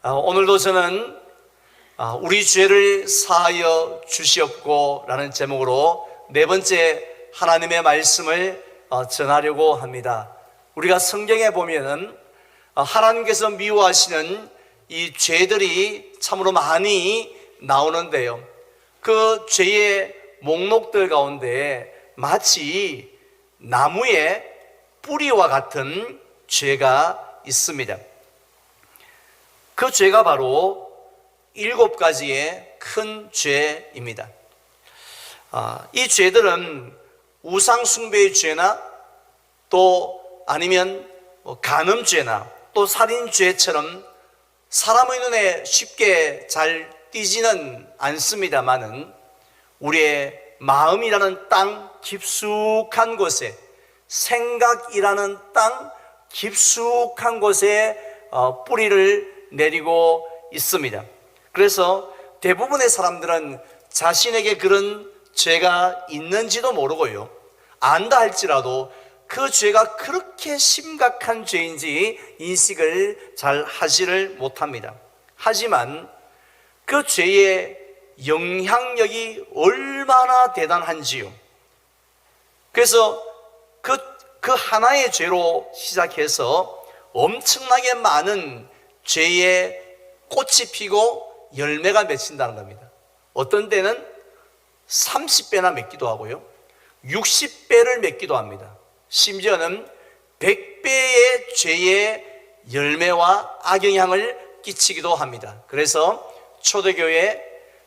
오늘도 저는 우리 죄를 사하여 주시옵고 라는 제목으로 네 번째 하나님의 말씀을 전하려고 합니다. 우리가 성경에 보면은 하나님께서 미워하시는 이 죄들이 참으로 많이 나오는데요, 그 죄의 목록들 가운데 마치 나무의 뿌리와 같은 죄가 있습니다. 그 죄가 바로 7가지의 큰 죄입니다. 이 죄들은 우상숭배의 죄나 또 아니면 간음죄나 또 살인죄처럼 사람의 눈에 쉽게 잘 띄지는 않습니다마는 우리의 마음이라는 땅 깊숙한 곳에, 생각이라는 땅 깊숙한 곳에 뿌리를 내리고 있습니다. 그래서 대부분의 사람들은 자신에게 그런 죄가 있는지도 모르고요, 안다 할지라도 그 죄가 그렇게 심각한 죄인지 인식을 잘 하지를 못합니다. 하지만 그 죄의 영향력이 얼마나 대단한지요, 그래서 그 하나의 죄로 시작해서 엄청나게 많은 죄의 꽃이 피고 열매가 맺힌다는 겁니다. 어떤 때는 30배나 맺기도 하고요, 60배를 맺기도 합니다. 심지어는 100배의 죄의 열매와 악영향을 끼치기도 합니다. 그래서 초대교회에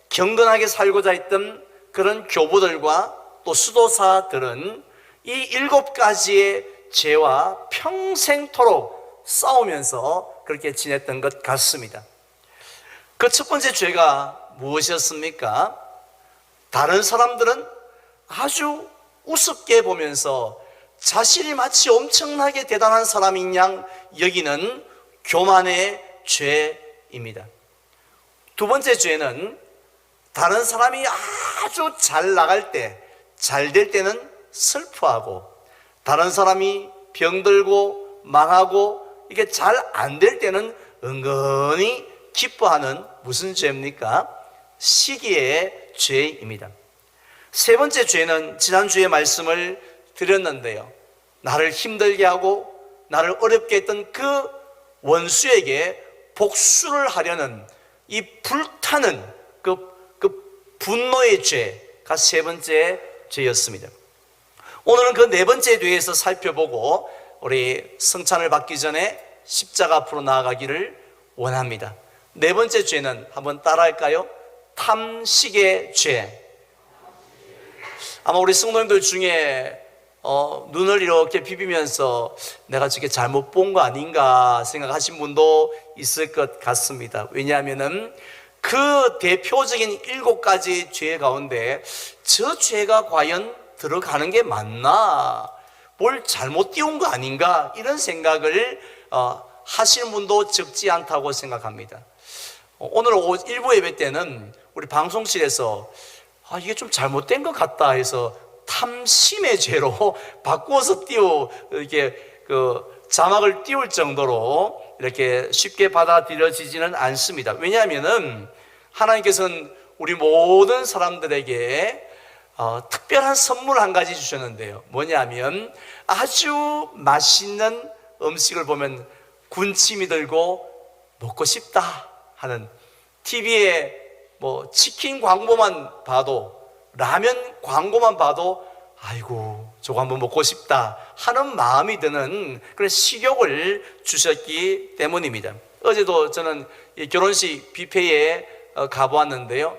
경건하게 살고자 했던 그런 교부들과 또 수도사들은 이 7가지의 죄와 평생토록 싸우면서 그렇게 지냈던 것 같습니다. 그 첫 번째 죄가 무엇이었습니까? 다른 사람들은 아주 우습게 보면서 자신이 마치 엄청나게 대단한 사람인 양 여기는 교만의 죄입니다. 두 번째 죄는 다른 사람이 아주 잘 나갈 때, 잘 될 때는 슬퍼하고, 다른 사람이 병들고 망하고 이게 잘 안 될 때는 은근히 기뻐하는 무슨 죄입니까? 시기의 죄입니다. 세 번째 죄는 지난주에 말씀을 드렸는데요, 나를 힘들게 하고 나를 어렵게 했던 그 원수에게 복수를 하려는 이 불타는 그 분노의 죄가 세 번째 죄였습니다. 오늘은 그 네 번째에 대해서 살펴보고 우리 성찬을 받기 전에 십자가 앞으로 나아가기를 원합니다. 네 번째 죄는 한번 따라할까요? 탐식의 죄. 아마 우리 성도님들 중에 눈을 이렇게 비비면서 내가 저게 잘못 본 거 아닌가 생각하신 분도 있을 것 같습니다. 왜냐하면은 그 대표적인 7가지 죄 가운데 저 죄가 과연 들어가는 게 맞나? 뭘 잘못 띄운 거 아닌가? 이런 생각을 하시는 분도 적지 않다고 생각합니다. 오늘 일부 예배 때는 우리 방송실에서 이게 좀 잘못된 것 같다 해서 탐심의 죄로 바꾸어서 이렇게 자막을 띄울 정도로 이렇게 쉽게 받아들여지지는 않습니다. 왜냐하면은 하나님께서는 우리 모든 사람들에게 특별한 선물 한 가지 주셨는데요, 뭐냐면 아주 맛있는 음식을 보면 군침이 들고 먹고 싶다 하는, TV에 치킨 광고만 봐도, 라면 광고만 봐도 아이고 저거 한번 먹고 싶다 하는 마음이 드는 그런 식욕을 주셨기 때문입니다. 어제도 저는 결혼식 뷔페에 가보았는데요,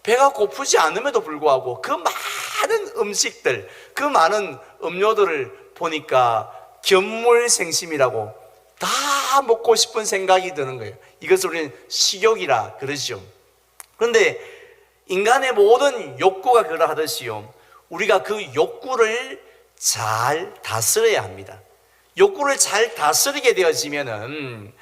배가 고프지 않음에도 불구하고 그 많은 음식들, 그 많은 음료들을 보니까 견물생심이라고 다 먹고 싶은 생각이 드는 거예요. 이것을 우리는 식욕이라 그러죠. 그런데 인간의 모든 욕구가 그러하듯이요, 우리가 그 욕구를 잘 다스려야 합니다. 욕구를 잘 다스리게 되어지면은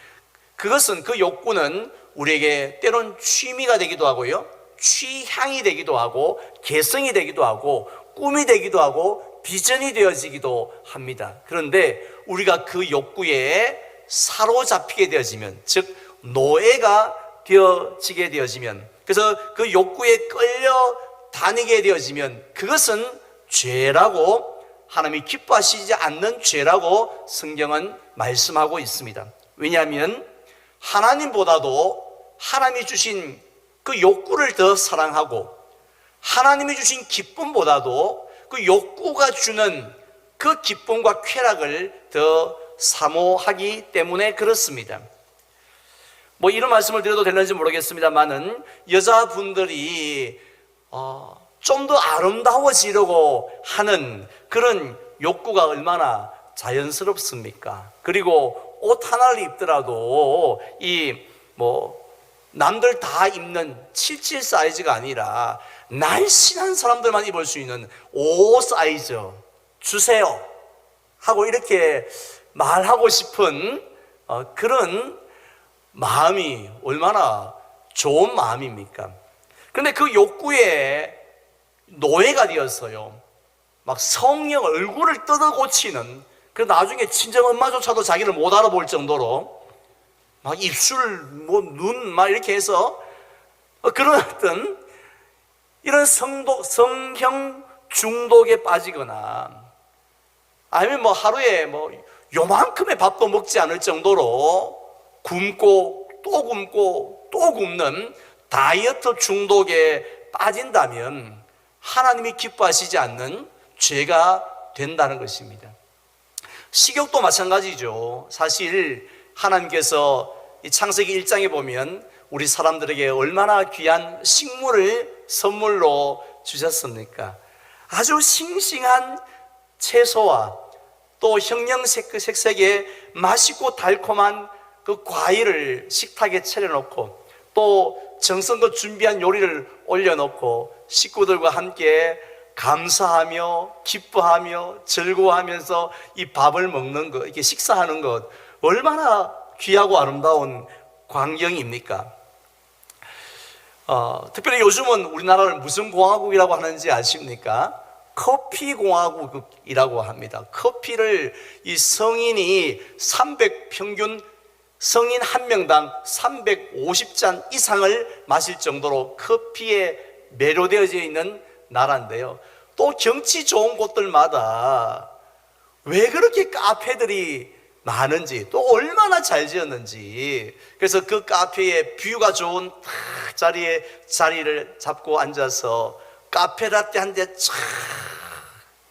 그것은, 그 욕구는 우리에게 때론 취미가 되기도 하고요, 취향이 되기도 하고, 개성이 되기도 하고, 꿈이 되기도 하고, 비전이 되어지기도 합니다. 그런데 우리가 그 욕구에 사로잡히게 되어지면, 즉 노예가 되어지게 되어지면, 그래서 그 욕구에 끌려 다니게 되어지면 그것은 죄라고, 하나님이 기뻐하시지 않는 죄라고 성경은 말씀하고 있습니다. 왜냐하면 하나님보다도 하나님이 주신 그 욕구를 더 사랑하고, 하나님이 주신 기쁨보다도 그 욕구가 주는 그 기쁨과 쾌락을 더 사모하기 때문에 그렇습니다. 뭐 이런 말씀을 드려도 되는지 모르겠습니다만은, 여자분들이 좀 더 아름다워지려고 하는 그런 욕구가 얼마나 자연스럽습니까? 그리고 옷 하나를 입더라도 남들 다 입는 77 사이즈가 아니라 날씬한 사람들만 입을 수 있는 5 사이즈 주세요 하고 이렇게 말하고 싶은 그런 마음이 얼마나 좋은 마음입니까? 그런데 그 욕구에 노예가 되었어요. 막 성령 얼굴을 뜯어 고치는, 그 나중에 친정 엄마조차도 자기를 못 알아볼 정도로 막 입술, 눈 막 이렇게 해서 그런 어떤 이런 성형 중독에 빠지거나, 아니면 하루에 요만큼의 밥도 먹지 않을 정도로 굶고 또 굶고 또 굶는 다이어트 중독에 빠진다면 하나님이 기뻐하시지 않는 죄가 된다는 것입니다. 식욕도 마찬가지죠. 사실 하나님께서 이 창세기 1장에 보면 우리 사람들에게 얼마나 귀한 식물을 선물로 주셨습니까? 아주 싱싱한 채소와 또 형형색색의 맛있고 달콤한 그 과일을 식탁에 차려놓고, 또 정성껏 준비한 요리를 올려놓고 식구들과 함께 감사하며 기뻐하며 즐거워하면서 이 밥을 먹는 것, 이렇게 식사하는 것, 얼마나 귀하고 아름다운 광경입니까? 특별히 요즘은 우리나라를 무슨 공화국이라고 하는지 아십니까? 커피 공화국이라고 합니다. 커피를 이 성인이 평균 성인 한 명당 350잔 이상을 마실 정도로 커피에 매료되어져 있는 나라인데요. 또 경치 좋은 곳들마다 왜 그렇게 카페들이 많은지, 또 얼마나 잘 지었는지. 그래서 그 카페에 뷰가 좋은 자리를 잡고 앉아서 카페라떼 한 대 촥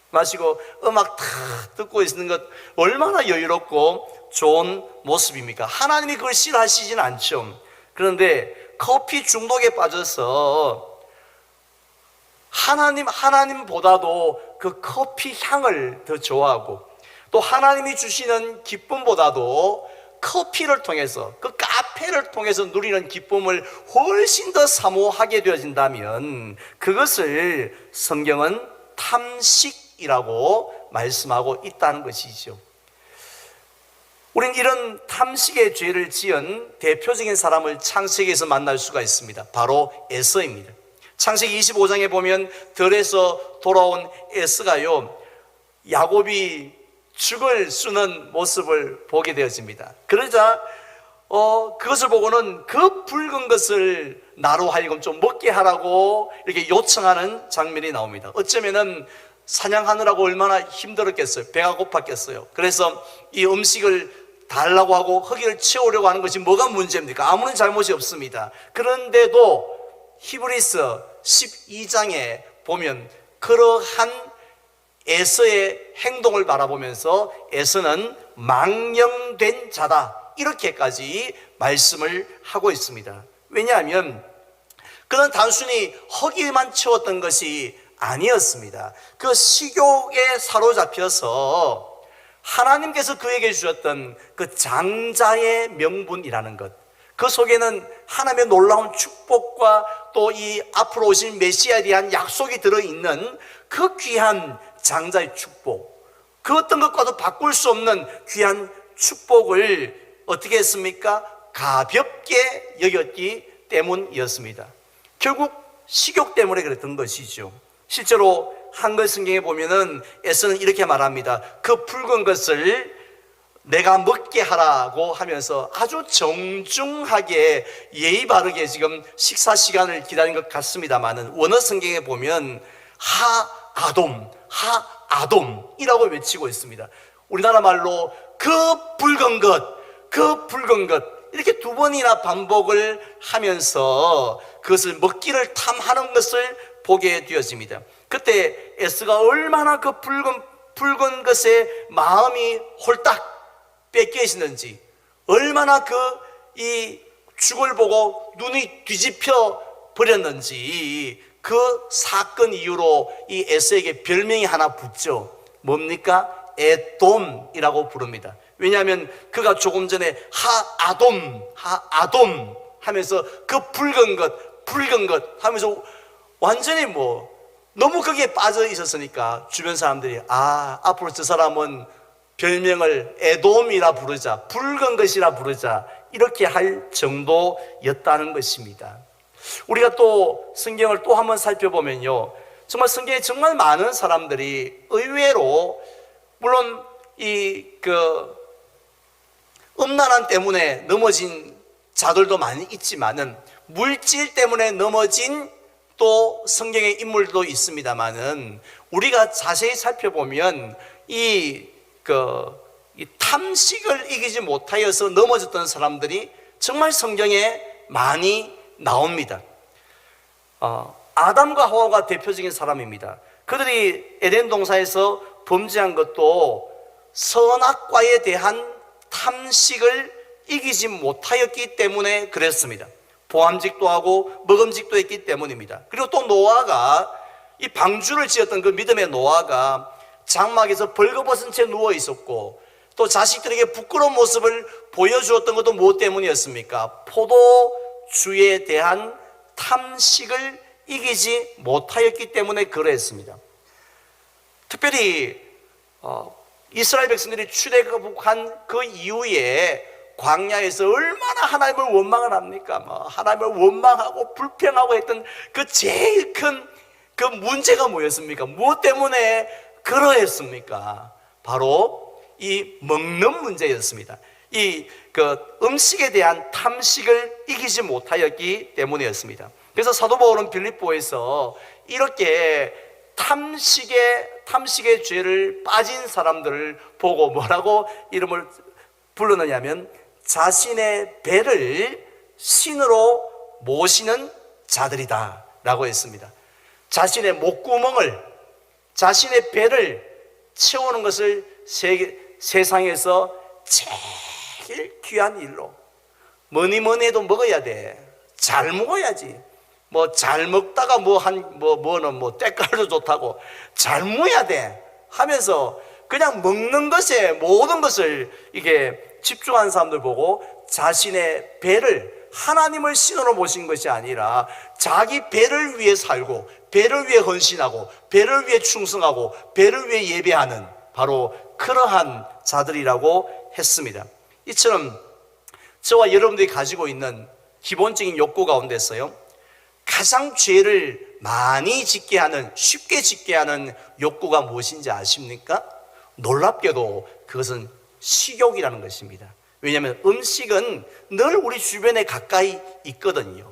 마시고 음악 탁 듣고 있는 것, 얼마나 여유롭고 좋은 모습입니까? 하나님이 그걸 싫어하시진 않죠. 그런데 커피 중독에 빠져서 하나님보다도 그 커피 향을 더 좋아하고, 또 하나님이 주시는 기쁨보다도 커피를 통해서, 그 카페를 통해서 누리는 기쁨을 훨씬 더 사모하게 되어진다면 그것을 성경은 탐식이라고 말씀하고 있다는 것이죠. 우린 이런 탐식의 죄를 지은 대표적인 사람을 창세기에서 만날 수가 있습니다. 바로 에서입니다. 창세기 25장에 보면 들에서 돌아온 에서가요, 야곱이 죽을 쓰는 모습을 보게 되어집니다. 그러자 그것을 보고는 그 붉은 것을 나로 하여금 좀 먹게 하라고 이렇게 요청하는 장면이 나옵니다. 어쩌면은 사냥하느라고 얼마나 힘들었겠어요. 배가 고팠겠어요. 그래서 이 음식을 달라고 하고 허기를 채우려고 하는 것이 뭐가 문제입니까? 아무런 잘못이 없습니다. 그런데도 히브리서 12장에 보면 그러한 에서의 행동을 바라보면서 에서는 망령된 자다, 이렇게까지 말씀을 하고 있습니다. 왜냐하면 그는 단순히 허기만 채웠던 것이 아니었습니다. 그 식욕에 사로잡혀서 하나님께서 그에게 주셨던 그 장자의 명분이라는 것, 그 속에는 하나님의 놀라운 축복과 또 이 앞으로 오실 메시아에 대한 약속이 들어있는 그 귀한 장자의 축복, 그 어떤 것과도 바꿀 수 없는 귀한 축복을 어떻게 했습니까? 가볍게 여겼기 때문이었습니다. 결국 식욕 때문에 그랬던 것이죠. 실제로 한글 성경에 보면은 에서는 이렇게 말합니다. 그 붉은 것을 내가 먹게 하라고 하면서 아주 정중하게 예의 바르게 지금 식사 시간을 기다린 것 같습니다만은 원어 성경에 보면 하아돔이라고 외치고 있습니다. 우리나라 말로 그 붉은 것 이렇게 두 번이나 반복을 하면서 그것을 먹기를 탐하는 것을 보게 되어집니다. 그때 에스가 얼마나 그 붉은 것에 마음이 홀딱 뺏겨 있었는지, 얼마나 이 죽을 보고 눈이 뒤집혀 버렸는지, 그 사건 이후로 이 에스에게 별명이 하나 붙죠. 뭡니까? 에돔이라고 부릅니다. 왜냐하면 그가 조금 전에 하아돔 하면서 그 붉은 것 하면서 완전히 너무 거기에 빠져 있었으니까 주변 사람들이 앞으로 저 사람은 별명을 에돔이라 부르자, 붉은 것이라 부르자, 이렇게 할 정도였다는 것입니다. 우리가 또 성경을 또 한번 살펴보면요, 정말 성경에 정말 많은 사람들이 의외로, 물론 음란함 때문에 넘어진 자들도 많이 있지만은, 물질 때문에 넘어진 또 성경의 인물도 있습니다만은, 우리가 자세히 살펴보면 이 탐식을 이기지 못하여서 넘어졌던 사람들이 정말 성경에 많이 나옵니다. 아담과 하와가 대표적인 사람입니다. 그들이 에덴 동산에서 범죄한 것도 선악과에 대한 탐식을 이기지 못하였기 때문에 그랬습니다. 보암직도 하고 먹음직도 했기 때문입니다. 그리고 또 노아가, 이 방주를 지었던 그 믿음의 노아가 장막에서 벌거벗은 채 누워 있었고, 또 자식들에게 부끄러운 모습을 보여주었던 것도 무엇 때문이었습니까? 포도주에 대한 탐식을 이기지 못하였기 때문에 그랬습니다. 특별히 이스라엘 백성들이 출애굽한 그 이후에 광야에서 얼마나 하나님을 원망을 합니까? 하나님을 원망하고 불평하고 했던 그 제일 큰 그 문제가 뭐였습니까? 무엇 때문에 그러했습니까? 바로 이 먹는 문제였습니다. 음식에 대한 탐식을 이기지 못하였기 때문이었습니다. 그래서 사도 바울은 빌립보에서 이렇게 탐식의 죄를 빠진 사람들을 보고 뭐라고 이름을 불렀느냐면, 자신의 배를 신으로 모시는 자들이다 라고 했습니다. 자신의 목구멍을, 자신의 배를 채우는 것을 세상에서 제일 귀한 일로, 뭐니 해도 먹어야 돼. 잘 먹어야지. 잘 먹다가 뭐는 때깔도 좋다고 잘 먹어야 돼 하면서 그냥 먹는 것에 모든 것을 이게 집중한 사람들 보고, 자신의 배를 하나님을 신으로 모신 것이 아니라 자기 배를 위해 살고, 배를 위해 헌신하고, 배를 위해 충성하고, 배를 위해 예배하는 바로 그러한 자들이라고 했습니다. 이처럼 저와 여러분들이 가지고 있는 기본적인 욕구 가운데서요, 가장 죄를 많이 짓게 하는, 쉽게 짓게 하는 욕구가 무엇인지 아십니까? 놀랍게도 그것은 식욕이라는 것입니다. 왜냐하면 음식은 늘 우리 주변에 가까이 있거든요.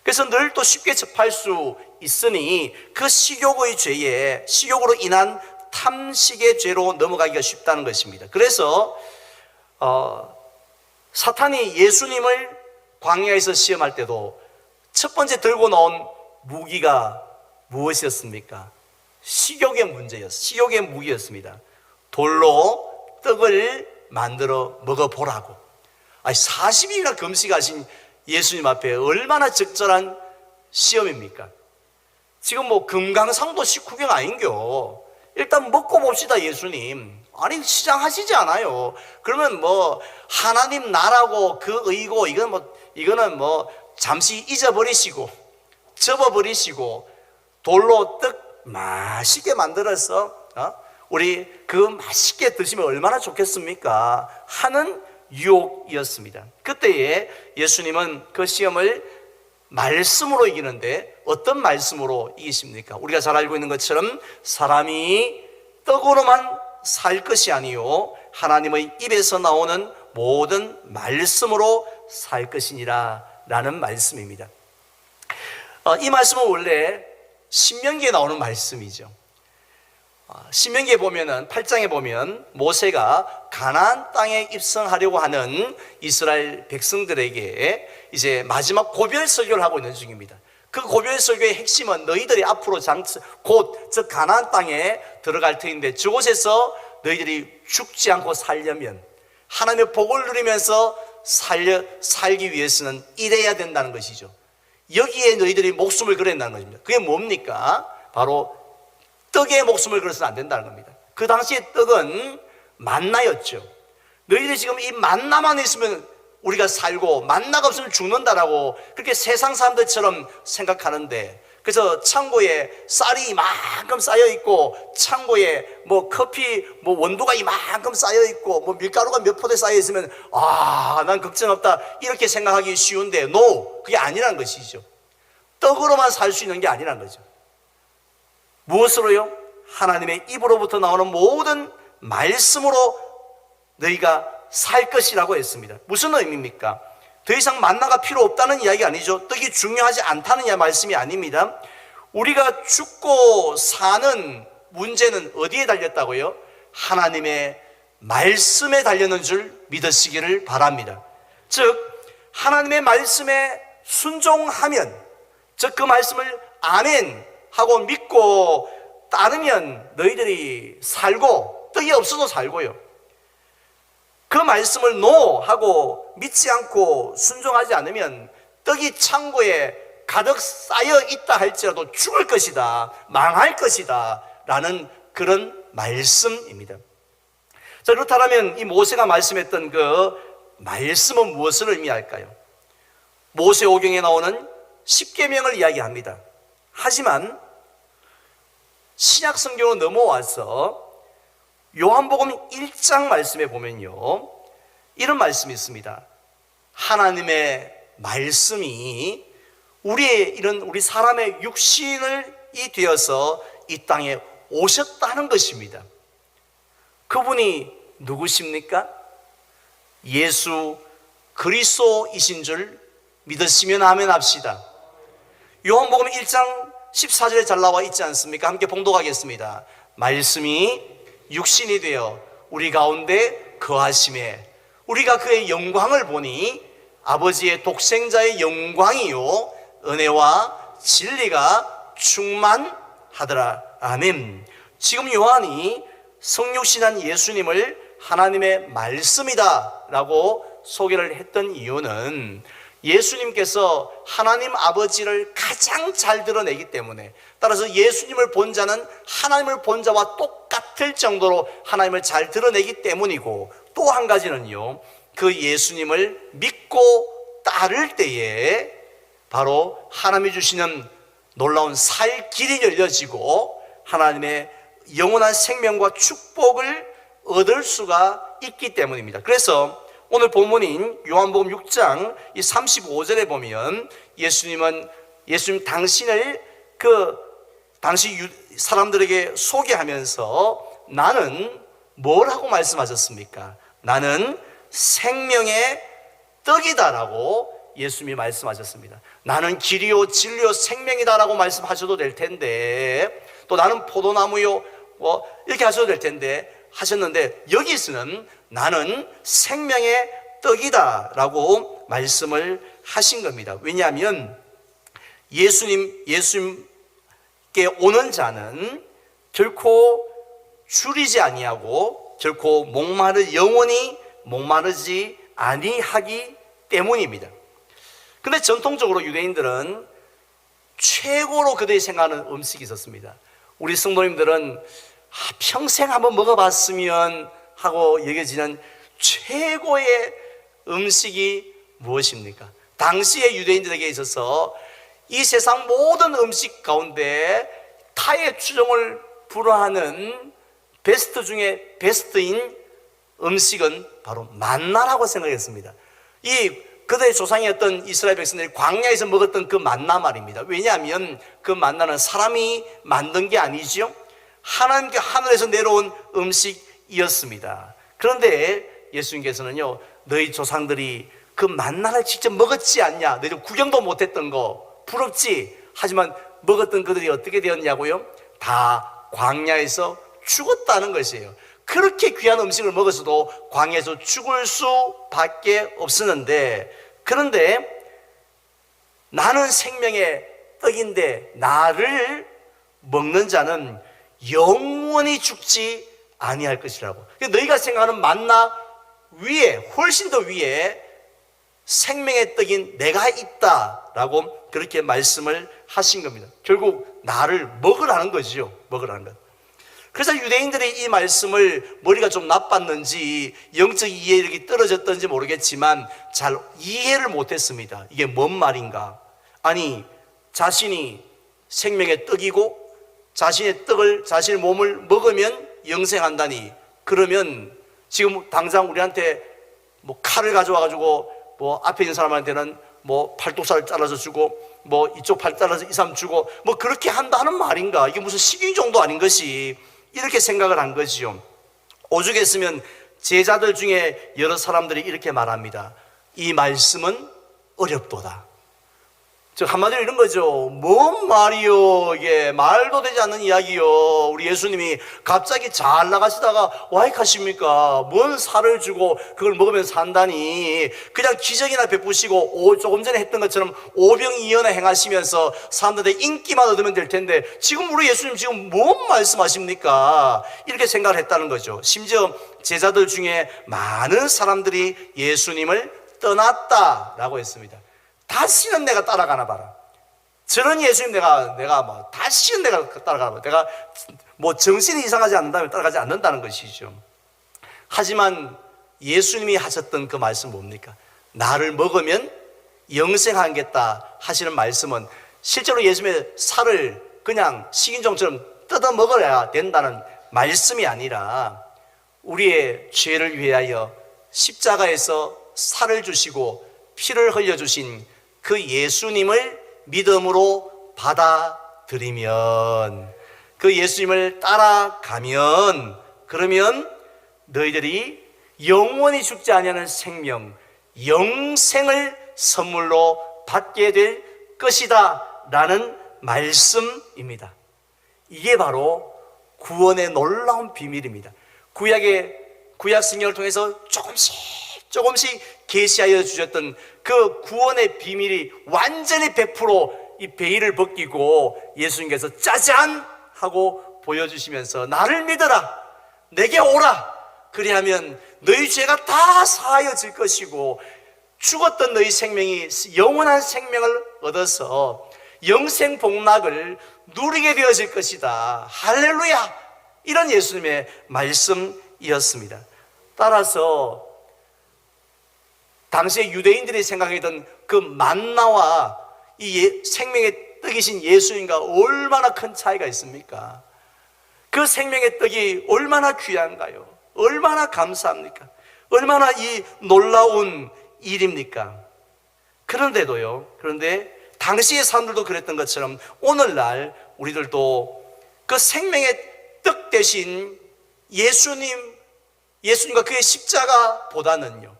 그래서 늘 또 쉽게 접할 수 있으니 그 식욕의 죄에, 식욕으로 인한 탐식의 죄로 넘어가기가 쉽다는 것입니다. 그래서 사탄이 예수님을 광야에서 시험할 때도 첫 번째 들고 나온 무기가 무엇이었습니까? 식욕의 문제였습니다. 식욕의 무기였습니다. 돌로 떡을 만들어 먹어보라고. 40일이나 금식하신 예수님 앞에 얼마나 적절한 시험입니까? 지금 금강산도 식후경 아닌겨. 일단 먹고 봅시다, 예수님. 아니, 시장하시지 않아요. 그러면 하나님 나라고 그 의고, 이거는 잠시 잊어버리시고, 접어버리시고, 돌로 떡 맛있게 만들어서, 우리 그 맛있게 드시면 얼마나 좋겠습니까? 하는 유혹이었습니다. 그때에 예수님은 그 시험을 말씀으로 이기는데, 어떤 말씀으로 이기십니까? 우리가 잘 알고 있는 것처럼 사람이 떡으로만 살 것이 아니요 하나님의 입에서 나오는 모든 말씀으로 살 것이니라 라는 말씀입니다. 이 말씀은 원래 신명기에 나오는 말씀이죠. 신명기에 보면은 8장에 보면 모세가 가나안 땅에 입성하려고 하는 이스라엘 백성들에게 이제 마지막 고별 설교를 하고 있는 중입니다. 그 고별 설교의 핵심은 너희들이 앞으로 곧 저 가나안 땅에 들어갈 터인데 저곳에서 너희들이 죽지 않고 살려면, 하나님의 복을 누리면서 살기 위해서는 이래야 된다는 것이죠. 여기에 너희들이 목숨을 걸어야 된다는 것입니다. 그게 뭡니까? 바로 떡에 목숨을 걸어서는 안 된다는 겁니다. 그 당시에 떡은 만나였죠. 너희들이 지금 이 만나만 있으면 우리가 살고 만나가 없으면 죽는다라고 그렇게 세상 사람들처럼 생각하는데, 그래서 창고에 쌀이 이만큼 쌓여 있고 창고에 뭐 커피 뭐 원두가 이만큼 쌓여 있고 뭐 밀가루가 몇 포대 쌓여 있으면 난 걱정 없다 이렇게 생각하기 쉬운데, 그게 아니라는 것이죠. 떡으로만 살 수 있는 게 아니라는 거죠. 무엇으로요? 하나님의 입으로부터 나오는 모든 말씀으로 너희가 살 것이라고 했습니다. 무슨 의미입니까? 더 이상 만나가 필요 없다는 이야기 아니죠. 떡이 중요하지 않다는 말씀이 아닙니다. 우리가 죽고 사는 문제는 어디에 달렸다고요? 하나님의 말씀에 달렸는 줄 믿으시기를 바랍니다. 즉 하나님의 말씀에 순종하면, 즉 그 말씀을 아멘 하고 믿고 따르면 너희들이 살고 떡이 없어도 살고요, 그 말씀을 노 하고 믿지 않고 순종하지 않으면 떡이 창고에 가득 쌓여 있다 할지라도 죽을 것이다, 망할 것이다 라는 그런 말씀입니다. 자, 그렇다면 이 모세가 말씀했던 그 말씀은 무엇을 의미할까요? 모세오경에 나오는 십계명을 이야기합니다. 하지만 신약 성경으로 넘어와서 요한복음 1장 말씀에 보면요, 이런 말씀이 있습니다. 하나님의 말씀이 우리 사람의 육신이 되어서 이 땅에 오셨다는 것입니다. 그분이 누구십니까? 예수 그리스도이신 줄 믿으시면 아멘 합시다. 요한복음 1장 14절에 잘 나와 있지 않습니까? 함께 봉독하겠습니다. 말씀이 육신이 되어 우리 가운데 거하심에 우리가 그의 영광을 보니 아버지의 독생자의 영광이요 은혜와 진리가 충만하더라. 아멘. 지금 요한이 성육신한 예수님을 하나님의 말씀이다 라고 소개를 했던 이유는 예수님께서 하나님 아버지를 가장 잘 드러내기 때문에, 따라서 예수님을 본 자는 하나님을 본 자와 똑같을 정도로 하나님을 잘 드러내기 때문이고, 또 한 가지는요, 그 예수님을 믿고 따를 때에 바로 하나님이 주시는 놀라운 살 길이 열려지고 하나님의 영원한 생명과 축복을 얻을 수가 있기 때문입니다. 그래서 오늘 본문인 요한복음 6장 이 35절에 보면 예수님 당신을 당시 사람들에게 소개하면서 나는 뭐라고 말씀하셨습니까? 나는 생명의 떡이다라고 예수님이 말씀하셨습니다. 나는 길이요 진리요 생명이다라고 말씀하셔도 될 텐데, 또 나는 포도나무요 이렇게 하셔도 될 텐데 하셨는데, 여기서는 나는 생명의 떡이다라고 말씀을 하신 겁니다. 왜냐하면 예수님께 오는 자는 결코 줄이지 아니하고 결코 영원히 목마르지 아니하기 때문입니다. 그런데 전통적으로 유대인들은 최고로 그들이 생각하는 음식이 있었습니다. 우리 성도님들은 평생 한번 먹어봤으면 하고 여겨지는 최고의 음식이 무엇입니까? 당시의 유대인들에게 있어서 이 세상 모든 음식 가운데 타의 추종을 불허하는 베스트 중에 베스트인 음식은 바로 만나라고 생각했습니다. 그들의 조상이었던 이스라엘 백성들이 광야에서 먹었던 그 만나 말입니다. 왜냐하면 그 만나는 사람이 만든 게 아니죠. 하나님께 하늘에서 내려온 음식이었습니다. 그런데 예수님께서는요, 너희 조상들이 그 만나를 직접 먹었지 않냐? 너희들 구경도 못했던 거 부럽지? 하지만 먹었던 그들이 어떻게 되었냐고요? 다 광야에서 죽었다는 것이에요. 그렇게 귀한 음식을 먹었어도 광야에서 죽을 수밖에 없었는데, 그런데 나는 생명의 떡인데 나를 먹는 자는 영원히 죽지 아니할 것이라고. 너희가 생각하는 만나 위에, 훨씬 더 위에 생명의 떡인 내가 있다라고 그렇게 말씀을 하신 겁니다. 결국 나를 먹으라는 거죠. 먹으라는 것. 그래서 유대인들이 이 말씀을 머리가 좀 나빴는지 영적 이해력이 떨어졌던지 모르겠지만 잘 이해를 못했습니다. 이게 뭔 말인가? 아니, 자신이 생명의 떡이고 자신의 떡을, 자신의 몸을 먹으면 영생한다니, 그러면 지금 당장 우리한테 뭐 칼을 가져와가지고 뭐 앞에 있는 사람한테는 뭐 팔뚝살을 잘라서 주고 뭐 이쪽 팔 잘라서 이 사람 주고 뭐 그렇게 한다는 말인가? 이게 무슨 식인종도 아닌 것이, 이렇게 생각을 한 거지요. 오죽했으면 제자들 중에 여러 사람들이 이렇게 말합니다. 이 말씀은 어렵도다. 즉 한마디로 이런 거죠. 뭔 말이요, 이게 말도 되지 않는 이야기요. 우리 예수님이 갑자기 잘 나가시다가 와익하십니까? 뭔 살을 주고 그걸 먹으면 산다니. 그냥 기적이나 베푸시고 조금 전에 했던 것처럼 오병이어나 행하시면서 사람들의 인기만 얻으면 될 텐데 지금 우리 예수님 지금 뭔 말씀하십니까? 이렇게 생각을 했다는 거죠. 심지어 제자들 중에 많은 사람들이 예수님을 떠났다라고 했습니다. 다시는 내가 따라가나 봐라. 저런 예수님 내가 뭐 다시는 내가 따라가나 봐라. 내가 뭐 정신이 이상하지 않는다면 따라가지 않는다는 것이죠. 하지만 예수님이 하셨던 그 말씀 뭡니까? 나를 먹으면 영생하겠다 하시는 말씀은 실제로 예수님의 살을 그냥 식인종처럼 뜯어 먹어야 된다는 말씀이 아니라 우리의 죄를 위하여 십자가에서 살을 주시고 피를 흘려주신 그 예수님을 믿음으로 받아들이면, 그 예수님을 따라가면, 그러면 너희들이 영원히 죽지 아니하는 생명, 영생을 선물로 받게 될 것이다 라는 말씀입니다. 이게 바로 구원의 놀라운 비밀입니다. 구약 성경을 통해서 조금씩 계시하여 주셨던 그 구원의 비밀이 완전히 100% 이 베일을 벗기고 예수님께서 짜잔 하고 보여주시면서 나를 믿어라, 내게 오라, 그리하면 너희 죄가 다 사하여질 것이고 죽었던 너희 생명이 영원한 생명을 얻어서 영생 복락을 누리게 되어질 것이다. 할렐루야! 이런 예수님의 말씀이었습니다. 따라서 당시에 유대인들이 생각했던 그 만나와 이 생명의 떡이신 예수님과 얼마나 큰 차이가 있습니까? 그 생명의 떡이 얼마나 귀한가요? 얼마나 감사합니까? 얼마나 이 놀라운 일입니까? 그런데 당시의 사람들도 그랬던 것처럼 오늘날 우리들도 그 생명의 떡 대신 예수님과 그의 십자가보다는요,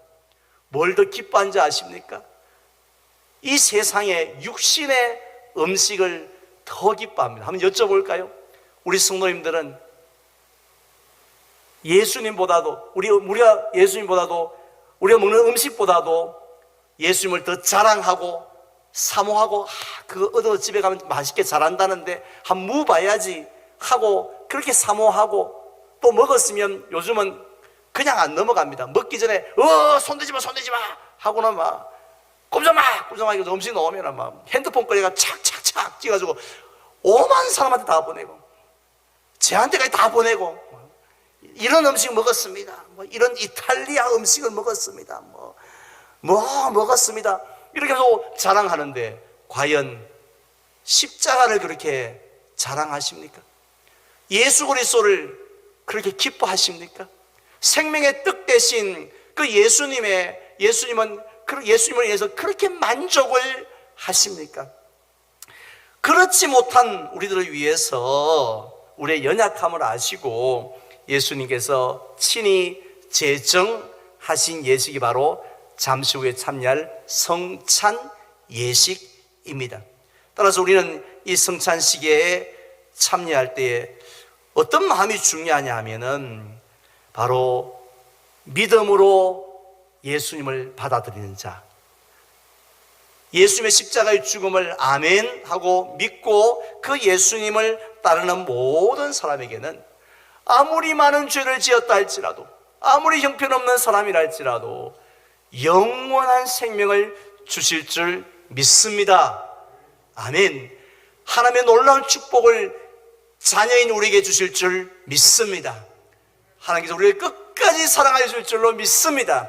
뭘 더 기뻐한지 아십니까? 이 세상에 육신의 음식을 더 기뻐합니다. 한번 여쭤볼까요? 우리 성도님들은 예수님보다도 우리가 우리가 먹는 음식보다도 예수님을 더 자랑하고 사모하고 그거 얻어 집에 가면 맛있게 잘한다는데 한번 먹어봐야지 하고 그렇게 사모하고 또 먹었으면 요즘은 그냥 안 넘어갑니다. 먹기 전에 손대지 마 하고는 막 꼼짝마 음식 넣으면 막 핸드폰 거리가 착착착 찍어가지고 오만 사람한테 다 보내고 쟤한테까지 다 보내고 이런 음식 먹었습니다. 뭐 이런 이탈리아 음식을 먹었습니다. 뭐 먹었습니다. 이렇게 해서 자랑하는데 과연 십자가를 그렇게 자랑하십니까? 예수 그리스도를 그렇게 기뻐하십니까? 생명의 떡 대신 그 예수님을 위해서 그렇게 만족을 하십니까? 그렇지 못한 우리들을 위해서 우리의 연약함을 아시고 예수님께서 친히 제정하신 예식이 바로 잠시 후에 참여할 성찬 예식입니다. 따라서 우리는 이 성찬식에 참여할 때에 어떤 마음이 중요하냐 하면은 바로 믿음으로 예수님을 받아들이는 자, 예수님의 십자가의 죽음을 아멘 하고 믿고 그 예수님을 따르는 모든 사람에게는 아무리 많은 죄를 지었다 할지라도, 아무리 형편없는 사람이라 할지라도 영원한 생명을 주실 줄 믿습니다. 아멘. 하나님의 놀라운 축복을 자녀인 우리에게 주실 줄 믿습니다. 하나님께서 우리를 끝까지 사랑하여 줄 줄로 믿습니다.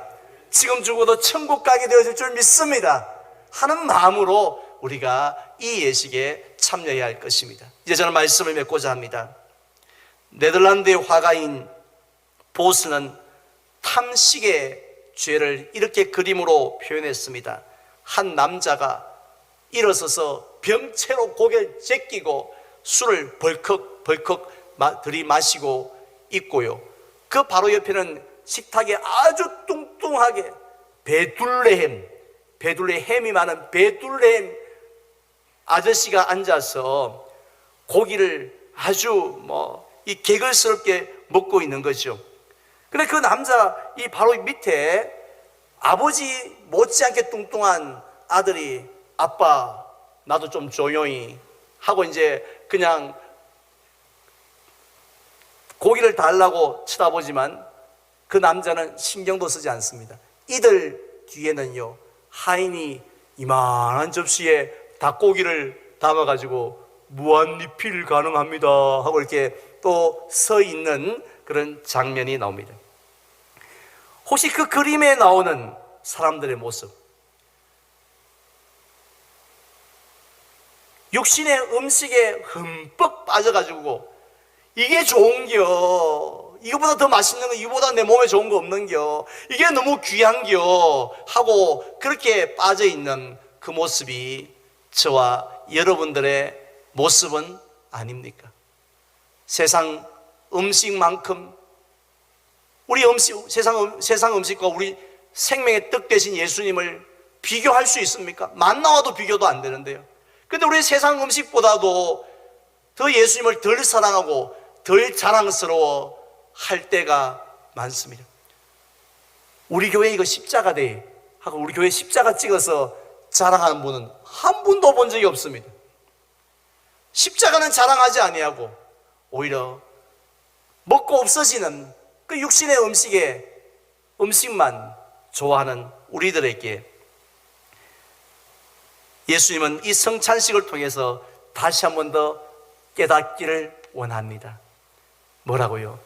지금 죽어도 천국 가게 되어질 줄 믿습니다 하는 마음으로 우리가 이 예식에 참여해야 할 것입니다. 이제 저는 말씀을 맺고자 합니다. 네덜란드의 화가인 보스는 탐식의 죄를 이렇게 그림으로 표현했습니다. 한 남자가 일어서서 병채로 고개를 제끼고 술을 벌컥벌컥 들이마시고 있고요, 그 바로 옆에는 식탁에 아주 뚱뚱하게 베둘레헴이 많은 베둘레헴 아저씨가 앉아서 고기를 아주 이 개걸스럽게 먹고 있는 거죠. 근데 그 남자 이 바로 밑에 아버지 못지않게 뚱뚱한 아들이 아빠 나도 좀 조용히 하고 이제 그냥 고기를 달라고 쳐다보지만 그 남자는 신경도 쓰지 않습니다. 이들 뒤에는요, 하인이 이만한 접시에 닭고기를 담아가지고 무한리필 가능합니다 하고 이렇게 또 서 있는 그런 장면이 나옵니다. 혹시 그 그림에 나오는 사람들의 모습, 육신의 음식에 흠뻑 빠져가지고 이게 좋은겨, 이거보다 더 맛있는 거, 이거보다 내 몸에 좋은 거 없는겨, 이게 너무 귀한겨 하고 그렇게 빠져있는 그 모습이 저와 여러분들의 모습은 아닙니까? 세상 음식만큼 우리 세상 음식과 우리 생명의 뜻 되신 예수님을 비교할 수 있습니까? 만나와도 비교도 안 되는데요. 근데 우리 세상 음식보다도 더 예수님을 덜 사랑하고 덜 자랑스러워 할 때가 많습니다. 우리 교회 이거 십자가 돼 하고 우리 교회 십자가 찍어서 자랑하는 분은 한 분도 본 적이 없습니다. 십자가는 자랑하지 아니하고 오히려 먹고 없어지는 그 육신의 음식만 좋아하는 우리들에게 예수님은 이 성찬식을 통해서 다시 한 번 더 깨닫기를 원합니다. 뭐라고요?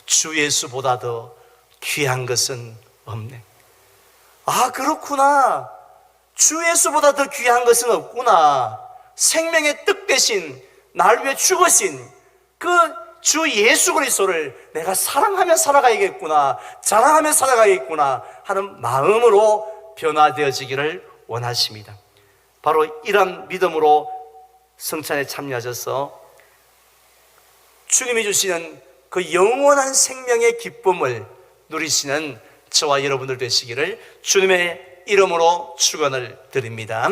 주 예수보다 더 귀한 것은 없네. 아, 그렇구나. 주 예수보다 더 귀한 것은 없구나. 생명의 뜻 대신 날 위해 죽으신 그 주 예수 그리스도를 내가 사랑하며 살아가야겠구나, 자랑하며 살아가야겠구나 하는 마음으로 변화되어지기를 원하십니다. 바로 이런 믿음으로 성찬에 참여하셔서 주님이 주시는 그 영원한 생명의 기쁨을 누리시는 저와 여러분들 되시기를 주님의 이름으로 축원을 드립니다.